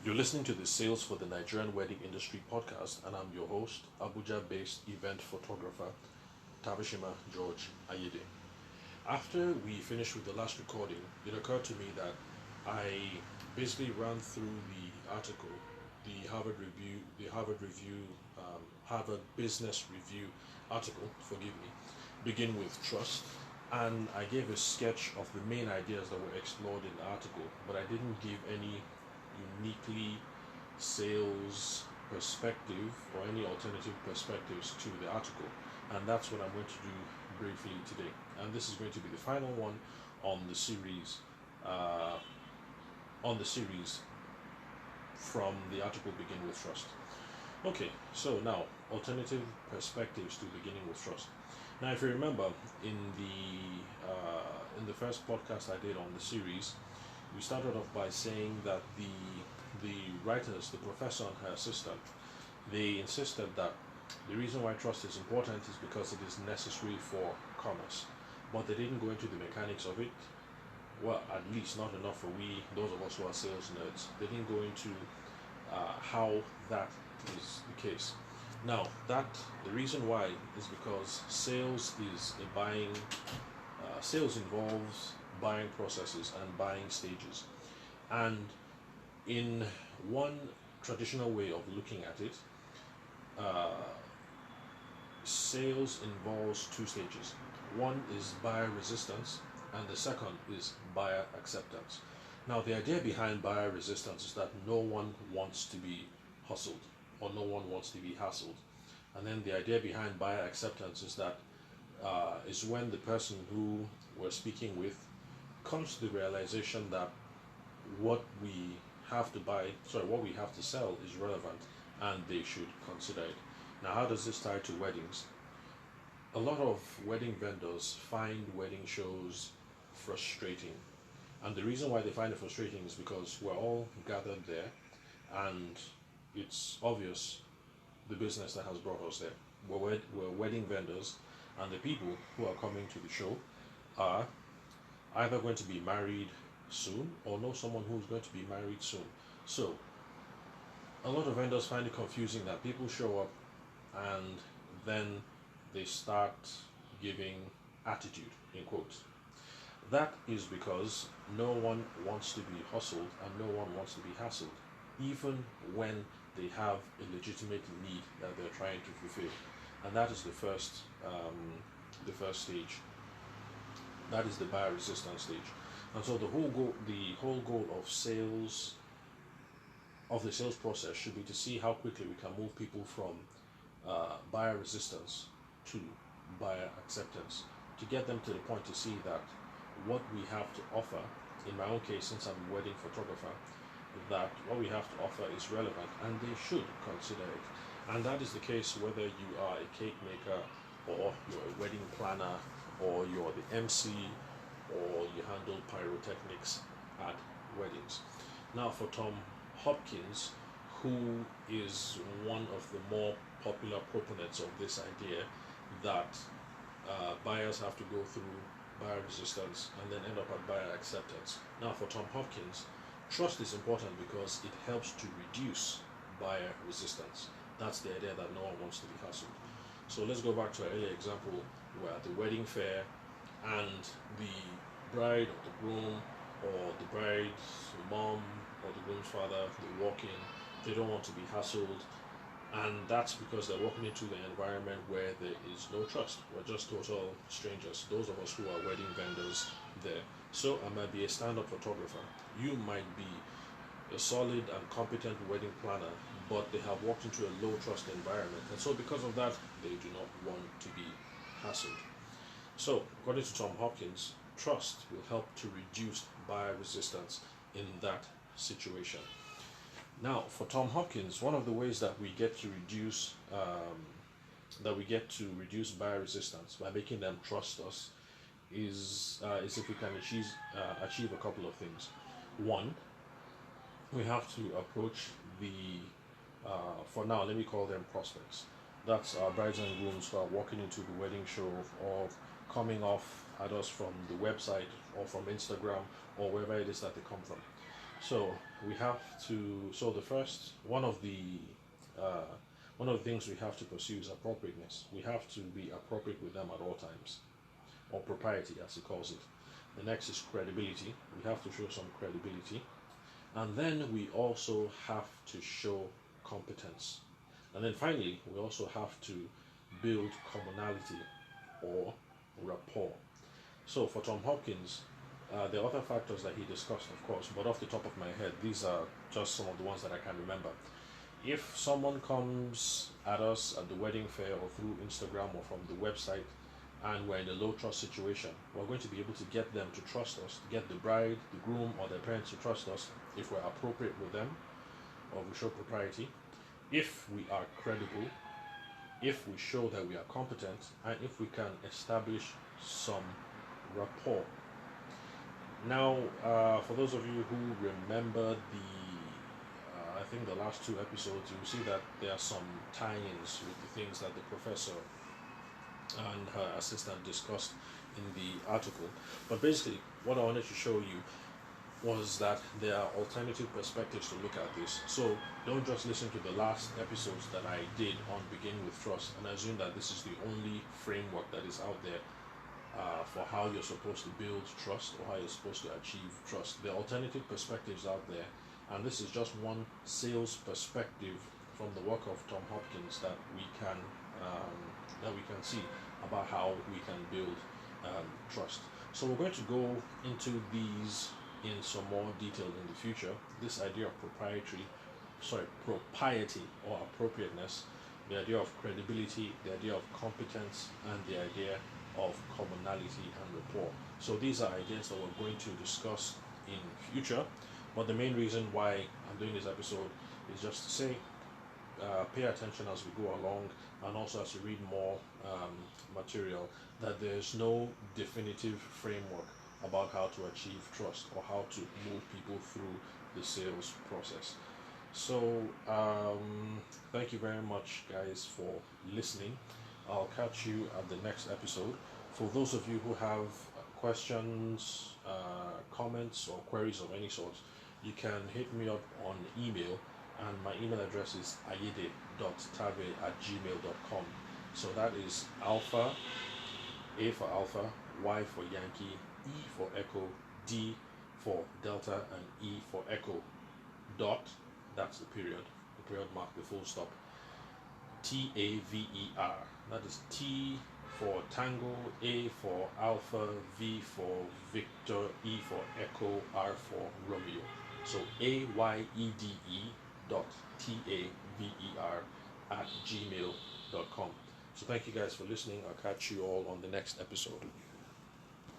You're listening to the Sales for the Nigerian Wedding Industry podcast, and I'm your host, Abuja based event photographer Tabishima George Ayede. After we finished with the last recording, it occurred to me that I basically ran through the article, Harvard Business Review article, forgive me, begin with trust. And I gave a sketch of the main ideas that were explored in the article, but I didn't give any uniquely sales perspective or any alternative perspectives to the article. And that's what I'm going to do briefly today. And this is going to be the final one on the series. On the series from the article Begin with Trust. Okay, so now alternative perspectives to beginning with trust. Now, if you remember, in the first podcast I did on the series, we started off by saying that the writers, the professor and her assistant, they insisted that the reason why trust is important is because it is necessary for commerce, but they didn't go into the mechanics of it. Well, at least not enough for those of us who are sales nerds. They didn't go into how that is the case. Now, the reason why is because sales is a buying. Sales involves buying processes and buying stages, and in one traditional way of looking at it, uh, sales involves two stages. One is buyer resistance, and the second is buyer acceptance. Now, the idea behind buyer resistance is that no one wants to be hustled or no one wants to be hassled. And then the idea behind buyer acceptance is that is when the person who we're speaking with comes to the realization that what we what we have to sell is relevant and they should consider it. Now, how does this tie to weddings? A lot of wedding vendors find wedding shows frustrating. And the reason why they find it frustrating is because we're all gathered there and it's obvious the business that has brought us there. We're wedding vendors, and the people who are coming to the show are either going to be married soon or know someone who's going to be married soon. So, a lot of vendors find it confusing that people show up and then they start giving attitude, in quotes. That is because no one wants to be hustled and no one wants to be hassled, even when they have a legitimate need that they're trying to fulfill. And that is the first stage. That is the buyer resistance stage. And so the whole goal of the sales process should be to see how quickly we can move people from buyer resistance to buyer acceptance, to get them to the point to see that what we have to offer, in my own case, since I'm a wedding photographer, that what we have to offer is relevant and they should consider it. And that is the case whether you are a cake maker or you're a wedding planner or you're the MC or you handle pyrotechnics at weddings. Now, for Tom Hopkins, who is one of the more popular proponents of this idea that buyers have to go through buyer resistance and then end up at buyer acceptance. Now, for Tom Hopkins, trust is important because it helps to reduce buyer resistance. That's the idea that no one wants to be hassled. So let's go back to our earlier example where at the wedding fair and the bride or the groom or the bride's mom or the groom's father, they walk in, they don't want to be hassled, and that's because they're walking into an environment where there is no trust. We're just total strangers, those of us who are wedding vendors there. So I might be a stand-up photographer, you might be a solid and competent wedding planner, but they have walked into a low trust environment, and so because of that they do not want to be hassled. So according to Tom Hopkins, trust will help to reduce buyer resistance in that situation. Now, for Tom Hopkins, one of the ways that we get to reduce buyer resistance by making them trust us is if we can achieve a couple of things. One, we have to approach for now, let me call them prospects. That's our brides and grooms who are walking into the wedding show or coming off at us from the website or from Instagram or wherever it is that they come from. So we have to. So the first uh, one of the things we have to pursue is appropriateness. We have to be appropriate with them at all times, or propriety, as he calls it. The next is credibility. We have to show some credibility, and then we also have to show competence. And then finally, we also have to build commonality or rapport. So for Tom Hopkins, there are other factors that he discussed, of course, but off the top of my head, these are just some of the ones that I can remember. If someone comes at us at the wedding fair or through Instagram or from the website, and we're in a low trust situation, we're going to be able to get them to trust us, to get the bride, the groom, or their parents to trust us if we're appropriate with them or we show propriety, if we are credible, if we show that we are competent, and if we can establish some rapport. Now, for those of you who remember I think the last two episodes, you will see that there are some tie-ins with the things that the professor and her assistant discussed in the article. But basically, what I wanted to show you was that there are alternative perspectives to look at this. So don't just listen to the last episodes that I did on Begin with Trust and assume that this is the only framework that is out there for how you're supposed to build trust or how you're supposed to achieve trust. There are alternative perspectives out there, and this is just one sales perspective from the work of Tom Hopkins that we can see about how we can build trust. So we're going to go into these in some more detail in the future. This idea of propriety or appropriateness, the idea of credibility, the idea of competence, and the idea of commonality and rapport. So these are ideas that we're going to discuss in future. But the main reason why I'm doing this episode is just to say, pay attention as we go along, and also as you read more material, that there's no definitive framework about how to achieve trust or how to move people through the sales process. So thank you very much, guys, for listening. I'll catch you at the next episode. For those of you who have questions, comments, or queries of any sort, you can hit me up on email, and my email address is ayede.tabe@gmail.com. So that is alpha, A for alpha, Y for Yankee, E for echo, D for delta, and E for echo. Dot, that's the period mark, the full stop. TAVER. That is T for Tango, A for Alpha, V for Victor, E for Echo, R for Romeo. So AYEDE.TAVER@gmail.com. So thank you guys for listening. I'll catch you all on the next episode.